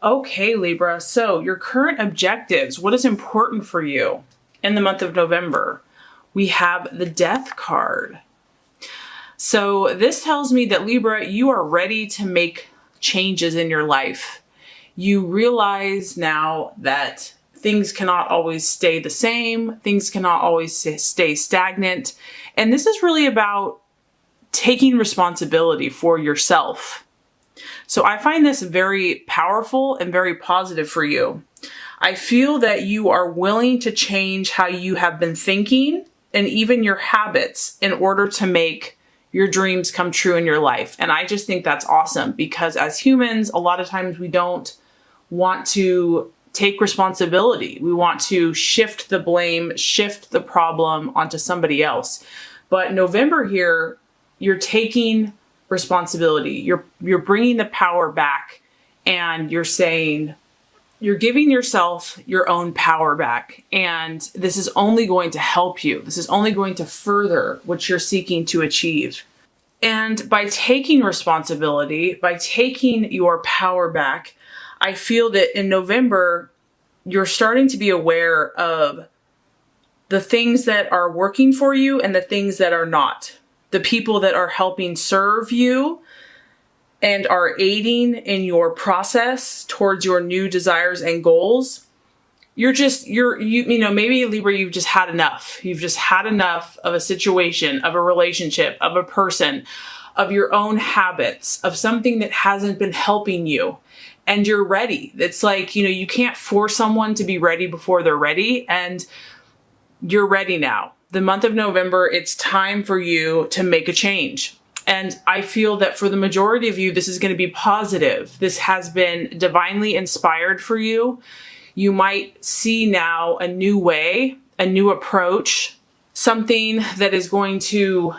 Okay, Libra, so your current objectives, what is important for you in the month of November? We have the Death card. So this tells me that Libra, you are ready to make changes in your life. You realize now that things cannot always stay the same. Things cannot always stay stagnant. And this is really about taking responsibility for yourself. So I find this very powerful and very positive for you. I feel that you are willing to change how you have been thinking and even your habits in order to make your dreams come true in your life. And I just think that's awesome because as humans, a lot of times we don't want to take responsibility. We want to shift the blame, shift the problem onto somebody else. But November here, you're taking responsibility. You're bringing the power back and you're saying, you're giving yourself your own power back. And this is only going to help you. This is only going to further what you're seeking to achieve. And by taking responsibility, by taking your power back, I feel that in November, you're starting to be aware of the things that are working for you and the things that are not. The people that are helping serve you and are aiding in your process towards your new desires and goals. Maybe Libra, you've just had enough. You've just had enough of a situation, of a relationship, of a person, of your own habits, of something that hasn't been helping you. And you're ready. It's like, you can't force someone to be ready before they're ready. And you're ready now. The month of November, it's time for you to make a change. And I feel that for the majority of you, this is going to be positive. This has been divinely inspired for you. You might see now a new way, a new approach, something that is going to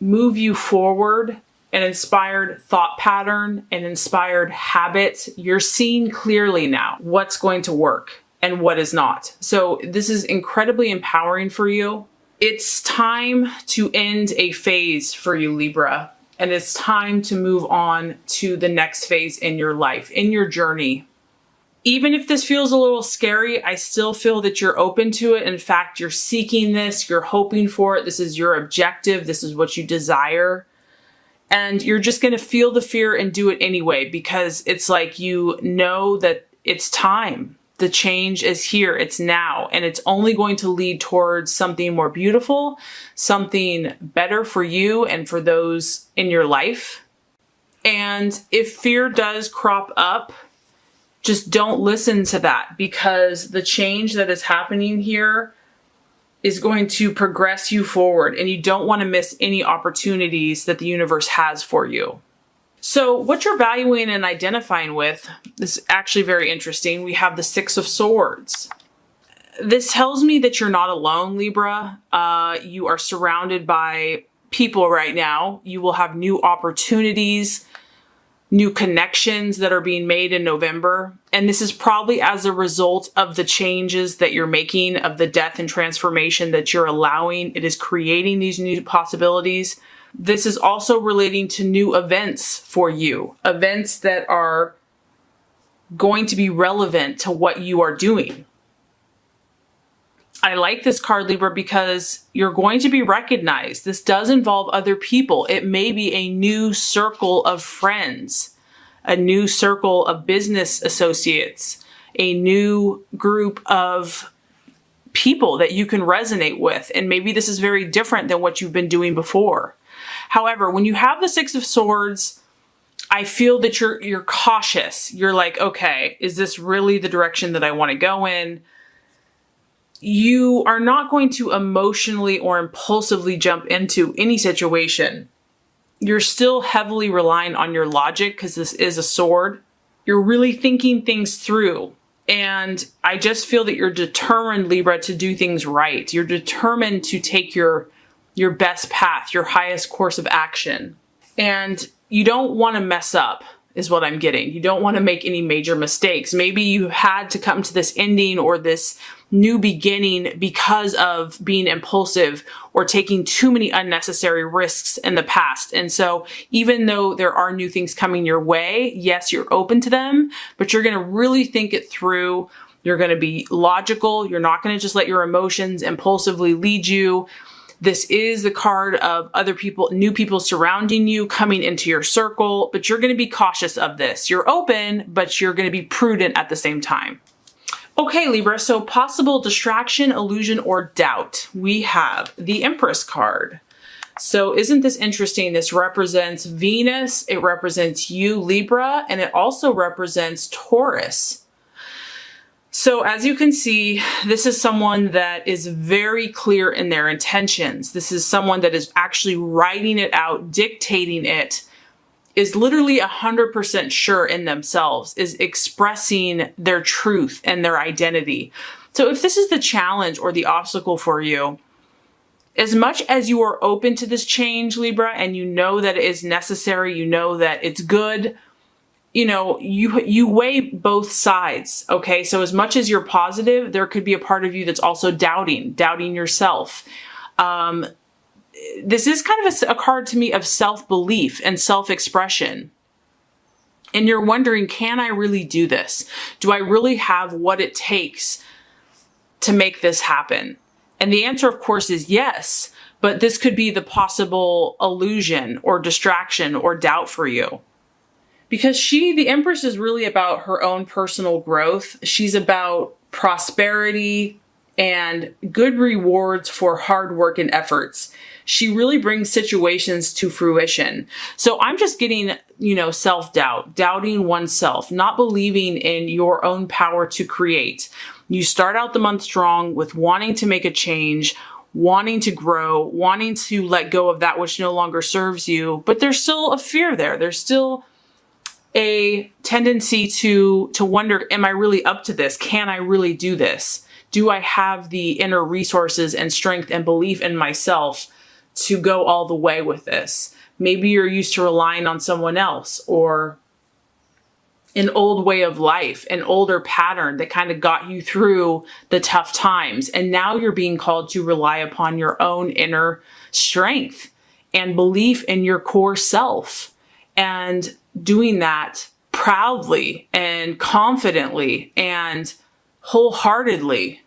move you forward, an inspired thought pattern, an inspired habit. You're seeing clearly now what's going to work and what is not. So this is incredibly empowering for you. It's time to end a phase for you, Libra, and it's time to move on to the next phase in your life, in your journey. Even if this feels a little scary, I still feel that you're open to it. In fact, you're seeking this, you're hoping for it. This is your objective. This is what you desire. And you're just going to feel the fear and do it anyway, because it's like you know that it's time. The change is here, it's now, and it's only going to lead towards something more beautiful, something better for you and for those in your life. And if fear does crop up, just don't listen to that, because the change that is happening here is going to progress you forward, and you don't want to miss any opportunities that the universe has for you. So what you're valuing and identifying with is actually very interesting. We have the Six of Swords. This tells me that you're not alone, Libra. You are surrounded by people right now. You will have new opportunities, new connections that are being made in November. And this is probably as a result of the changes that you're making, of the death and transformation that you're allowing. It is creating these new possibilities. This is also relating to new events for you, events that are going to be relevant to what you are doing. I like this card, Libra, because you're going to be recognized. This does involve other people. It may be a new circle of friends, a new circle of business associates, a new group of people that you can resonate with. And maybe this is very different than what you've been doing before. However, when you have the Six of Swords, I feel that you're cautious. You're like, okay, is this really the direction that I want to go in? You are not going to emotionally or impulsively jump into any situation. You're still heavily relying on your logic because this is a sword. You're really thinking things through. And I just feel that you're determined, Libra, to do things right. You're determined to take your best path, your highest course of action. And you don't want to mess up. is what I'm getting. You don't want to make any major mistakes. Maybe you had to come to this ending or this new beginning because of being impulsive or taking too many unnecessary risks in the past. And so even though there are new things coming your way, yes, you're open to them, but you're going to really think it through. You're going to be logical. You're not going to just let your emotions impulsively lead you. This is the card of other people, new people surrounding you, coming into your circle, but you're going to be cautious of this. You're open, but you're going to be prudent at the same time. Okay, Libra, so possible distraction, illusion, or doubt. We have the Empress card. So isn't this interesting? This represents Venus, it represents you, Libra, and it also represents Taurus. So as you can see, this is someone that is very clear in their intentions. This is someone that is actually writing it out, dictating it, is literally 100% sure in themselves, is expressing their truth and their identity. So if this is the challenge or the obstacle for you, as much as you are open to this change, Libra, and you know that it is necessary, you know that it's good, you know, you weigh both sides, okay? So as much as you're positive, there could be a part of you that's also doubting yourself. This is kind of a card to me of self-belief and self-expression. And you're wondering, can I really do this? Do I really have what it takes to make this happen? And the answer, of course, is yes, but this could be the possible illusion or distraction or doubt for you. Because the Empress is really about her own personal growth. She's about prosperity and good rewards for hard work and efforts. She really brings situations to fruition. So I'm just getting, self-doubt, doubting oneself, not believing in your own power to create. You start out the month strong with wanting to make a change, wanting to grow, wanting to let go of that which no longer serves you, but there's still a fear there. There's still a tendency to wonder, am I really up to this? Can I really do this? Do I have the inner resources and strength and belief in myself to go all the way with this? Maybe you're used to relying on someone else or an old way of life, an older pattern that kind of got you through the tough times. And now you're being called to rely upon your own inner strength and belief in your core self, and doing that proudly and confidently and wholeheartedly.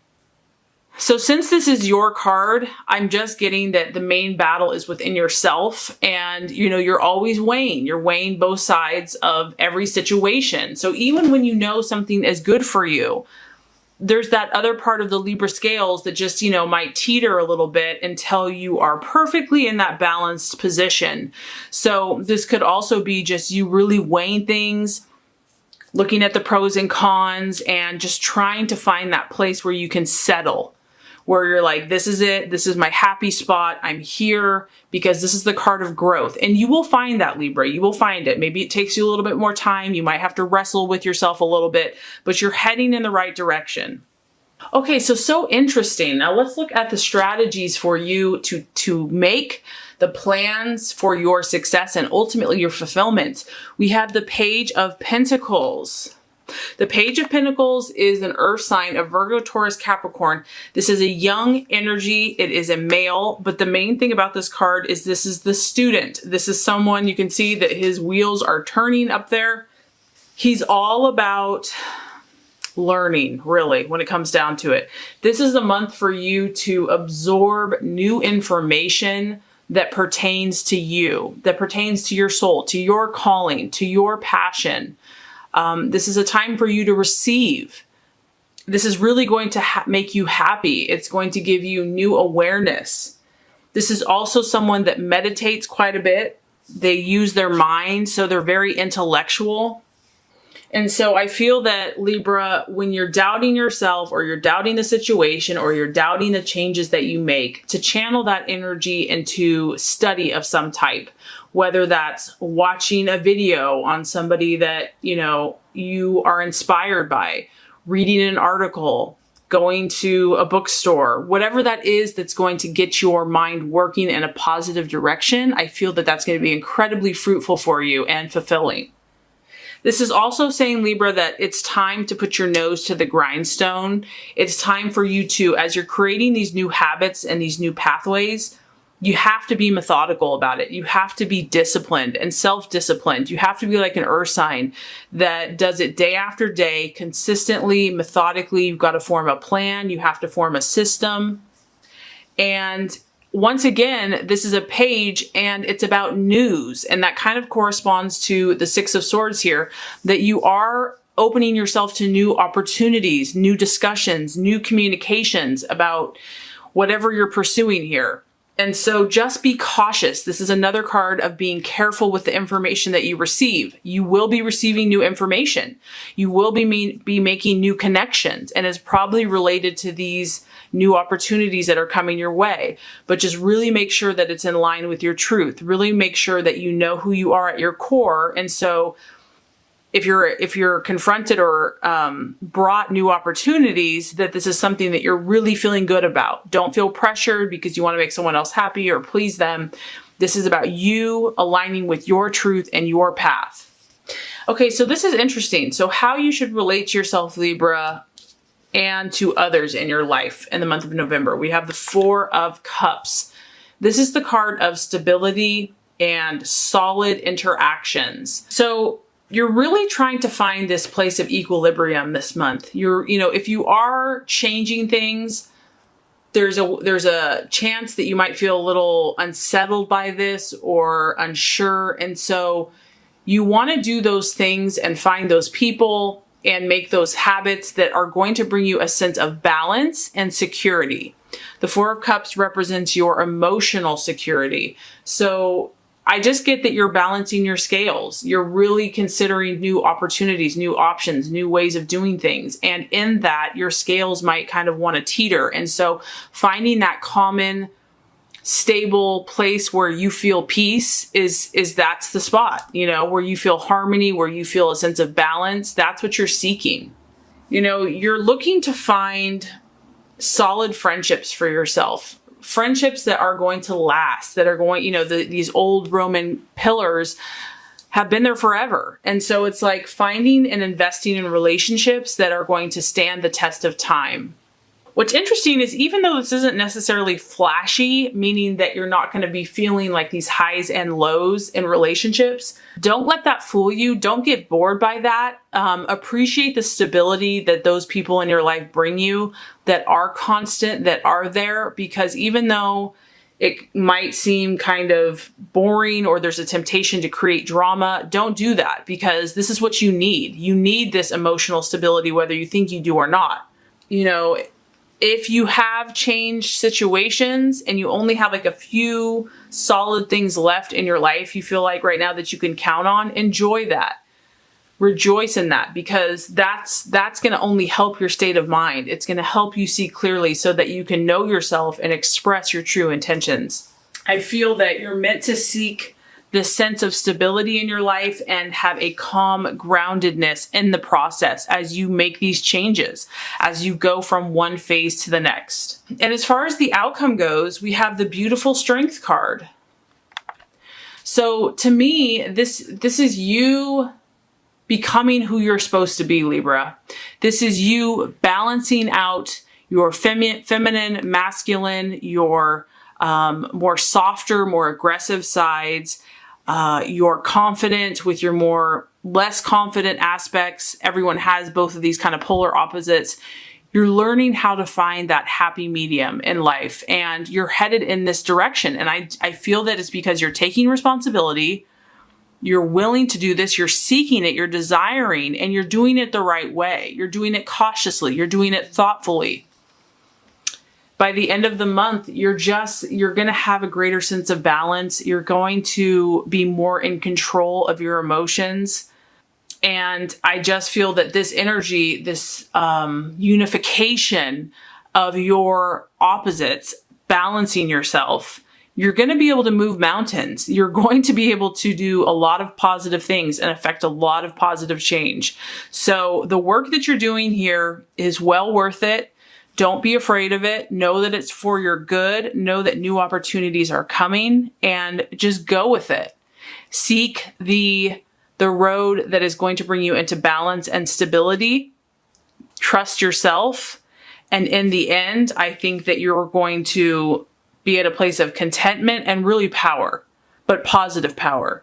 So since this is your card, I'm just getting that the main battle is within yourself, and you're always weighing. You're weighing both sides of every situation. So even when you know something is good for you, there's that other part of the Libra scales that just, might teeter a little bit until you are perfectly in that balanced position. So this could also be just you really weighing things, looking at the pros and cons, and just trying to find that place where you can settle, where you're like, this is it. This is my happy spot. I'm here because this is the card of growth. And you will find that, Libra. You will find it. Maybe it takes you a little bit more time. You might have to wrestle with yourself a little bit, but you're heading in the right direction. Okay, so interesting. Now let's look at the strategies for you to make the plans for your success and ultimately your fulfillment. We have the Page of Pentacles. The Page of Pentacles is an earth sign of Virgo, Taurus, Capricorn. This is a young energy. It is a male, but the main thing about this card is this is the student. This is someone, you can see that his wheels are turning up there. He's all about learning, really, when it comes down to it. This is a month for you to absorb new information that pertains to you, that pertains to your soul, to your calling, to your passion. This is a time for you to receive. This is really going to make you happy. It's going to give you new awareness. This is also someone that meditates quite a bit. They use their mind, so they're very intellectual. And so I feel that, Libra, when you're doubting yourself or you're doubting the situation or you're doubting the changes that you make, to channel that energy into study of some type, whether that's watching a video on somebody that, you are inspired by, reading an article, going to a bookstore, whatever that is that's going to get your mind working in a positive direction. I feel that that's going to be incredibly fruitful for you and fulfilling. This is also saying, Libra, that it's time to put your nose to the grindstone. It's time for you to, as you're creating these new habits and these new pathways, you have to be methodical about it. You have to be disciplined and self-disciplined. You have to be like an earth sign that does it day after day, consistently, methodically. You've got to form a plan. You have to form a system. And once again, this is a page and it's about news. And that kind of corresponds to the Six of Swords here, that you are opening yourself to new opportunities, new discussions, new communications about whatever you're pursuing here. And so just be cautious. This is another card of being careful with the information that you receive. You will be receiving new information. You will be making new connections, and it's probably related to these new opportunities that are coming your way. But just really make sure that it's in line with your truth. Really make sure that you know who you are at your core. And so if you're confronted or brought new opportunities, that this is something that you're really feeling good about. Don't feel pressured because you want to make someone else happy or please them. This is about you aligning with your truth and your path. Okay, so this is interesting. So how you should relate to yourself, Libra, and to others in your life in the month of November. We have the Four of Cups. This is the card of stability and solid interactions. So you're really trying to find this place of equilibrium this month. If you are changing things, there's a chance that you might feel a little unsettled by this or unsure. And so you want to do those things and find those people and make those habits that are going to bring you a sense of balance and security. The Four of Cups represents your emotional security. So I just get that you're balancing your scales. You're really considering new opportunities, new options, new ways of doing things. And in that, your scales might kind of want to teeter. And so finding that common, stable place where you feel peace is that's the spot, where you feel harmony, where you feel a sense of balance. That's what you're seeking. You're looking to find solid friendships for yourself. Friendships that are going to last, that are going, these old Roman pillars have been there forever. And so it's like finding and investing in relationships that are going to stand the test of time. What's interesting is, even though this isn't necessarily flashy, meaning that you're not going to be feeling like these highs and lows in relationships, don't let that fool you. Don't get bored by that. Appreciate the stability that those people in your life bring you, that are constant, that are there, because even though it might seem kind of boring or there's a temptation to create drama, don't do that, because this is what you need. You need this emotional stability, whether you think you do or not. If you have changed situations and you only have like a few solid things left in your life, you feel like right now that you can count on, enjoy that. Rejoice in that, because that's going to only help your state of mind. It's going to help you see clearly so that you can know yourself and express your true intentions. I feel that you're meant to seek this sense of stability in your life and have a calm groundedness in the process as you make these changes, as you go from one phase to the next. And as far as the outcome goes, we have the beautiful Strength card. So to me, this is you becoming who you're supposed to be, Libra. This is you balancing out your feminine, masculine, your more softer, more aggressive sides. You're confident with your less confident aspects. Everyone has both of these kind of polar opposites. You're learning how to find that happy medium in life, and you're headed in this direction. And I feel that it's because you're taking responsibility. You're willing to do this. You're seeking it. You're desiring, and you're doing it the right way. You're doing it cautiously. You're doing it thoughtfully. By the end of the month, you're going to have a greater sense of balance. You're going to be more in control of your emotions. And I just feel that this energy, this unification of your opposites, balancing yourself, you're going to be able to move mountains. You're going to be able to do a lot of positive things and affect a lot of positive change. So the work that you're doing here is well worth it. Don't be afraid of it. Know that it's for your good. Know that new opportunities are coming, and just go with it. Seek the the road that is going to bring you into balance and stability. Trust yourself. And in the end, I think that you're going to be at a place of contentment and really power, but positive power.